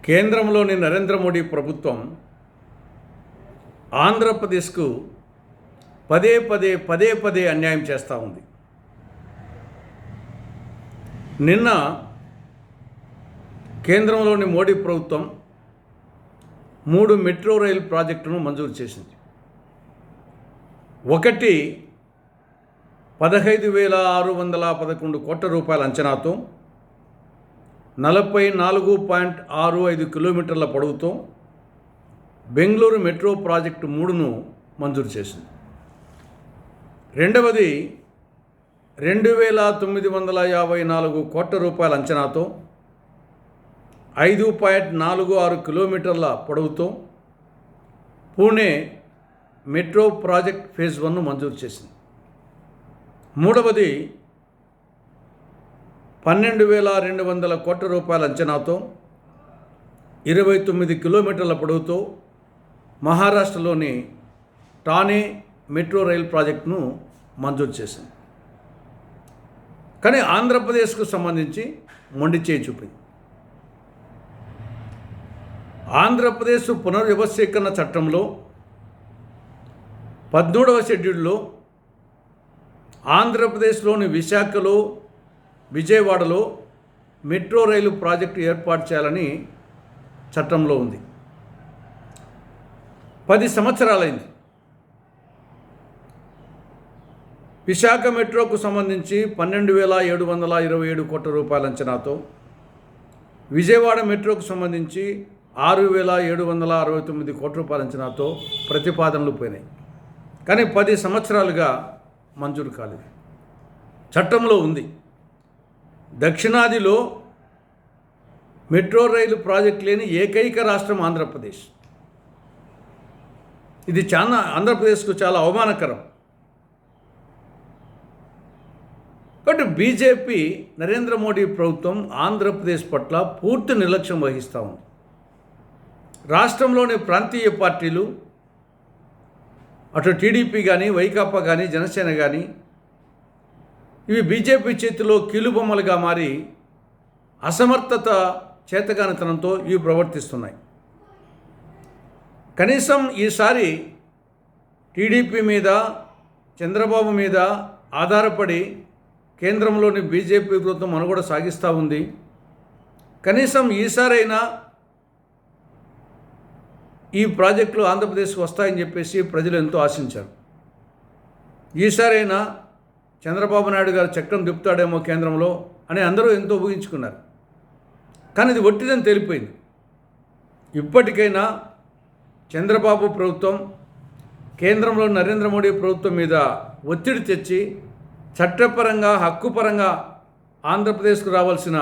కేంద్రంలోని నరేంద్ర మోడీ ప్రభుత్వం ఆంధ్రప్రదేశ్కు పదే పదే అన్యాయం చేస్తూ ఉంది. నిన్న కేంద్రంలోని మోడీ ప్రభుత్వం 3 మెట్రో రైలు ప్రాజెక్టును మంజూరు చేసింది. ఒకటి 15,611 కోట్ల రూపాయల అంచనాతో 44.65 కిలోమీటర్ల పొడవుతో బెంగళూరు మెట్రో ప్రాజెక్టు 3ను మంజూరు చేసింది. రెండవది 2,954 కోట్ల రూపాయల అంచనాతో 5.46 కిలోమీటర్ల పొడవుతో పూణే మెట్రో ప్రాజెక్ట్ ఫేజ్ 1ను మంజూరు చేసింది. మూడవది 12,200 కోట్ల రూపాయల అంచనాతో 29 కిలోమీటర్ల పొడవుతో మహారాష్ట్రలోని ఠానే మెట్రో రైల్ ప్రాజెక్టును మంజూరు చేసింది. కానీ ఆంధ్రప్రదేశ్కు సంబంధించి మొండి చేయి చూపింది. ఆంధ్రప్రదేశ్ పునర్వ్యవస్థీకరణ చట్టంలో 13వ షెడ్యూల్లో ఆంధ్రప్రదేశ్లోని విశాఖలో, విజయవాడలో మెట్రో రైలు ప్రాజెక్టు ఏర్పాటు చేయాలని చట్టంలో ఉంది. 10 సంవత్సరాలైంది. విశాఖ మెట్రోకు సంబంధించి 12,727 కోట్ల రూపాయల అంచనాతో, విజయవాడ మెట్రోకు సంబంధించి 6,769 కోట్ల రూపాయల అంచనాతో ప్రతిపాదనలు పోయినాయి. కానీ 10 సంవత్సరాలుగా మంజూరు కాలేదు. చట్టంలో ఉంది. దక్షిణాదిలో మెట్రో రైలు ప్రాజెక్టు లేని ఏకైక రాష్ట్రం ఆంధ్రప్రదేశ్. ఇది ఆంధ్రప్రదేశ్కు చాలా అవమానకరం. కాబట్టి బీజేపీ నరేంద్ర మోడీ ప్రభుత్వం ఆంధ్రప్రదేశ్ పట్ల పూర్తి నిర్లక్ష్యం వహిస్తూ ఉంది. రాష్ట్రంలోని ప్రాంతీయ పార్టీలు, అటు టీడీపీ కానీ, వైకాపా కానీ, జనసేన కానీ, ఇవి బీజేపీ చేతిలో కీలుబొమ్మలుగా మారి అసమర్థత, చేతగానితనంతో ఇవి ప్రవర్తిస్తున్నాయి. కనీసం ఈసారి టీడీపీ మీద, చంద్రబాబు మీద ఆధారపడి కేంద్రంలోని బీజేపీ ప్రభుత్వం మనుగడ సాగిస్తూ ఉంది. కనీసం ఈసారైనా ఈ ప్రాజెక్టులు ఆంధ్రప్రదేశ్కి వస్తాయని చెప్పేసి ప్రజలు ఎంతో ఆశించారు. ఈసారైనా చంద్రబాబు నాయుడు గారు చక్రం తిప్పుతాడేమో కేంద్రంలో అని అందరూ ఎంతో ఊహించుకున్నారు. కానీ ఇది ఒట్టిదని తేలిపోయింది. ఇప్పటికైనా చంద్రబాబు ప్రభుత్వం కేంద్రంలో నరేంద్ర మోడీ ప్రభుత్వం మీద ఒత్తిడి తెచ్చి చట్టపరంగా, హక్కుపరంగా ఆంధ్రప్రదేశ్కు రావాల్సిన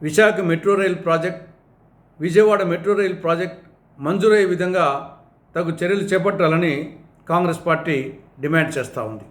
Visakha metro rail project, Vijayawada metro rail project మంజూరయ్యే విధంగా తగు చర్యలు చేపట్టాలని కాంగ్రెస్ పార్టీ డిమాండ్ చేస్తూ ఉంది.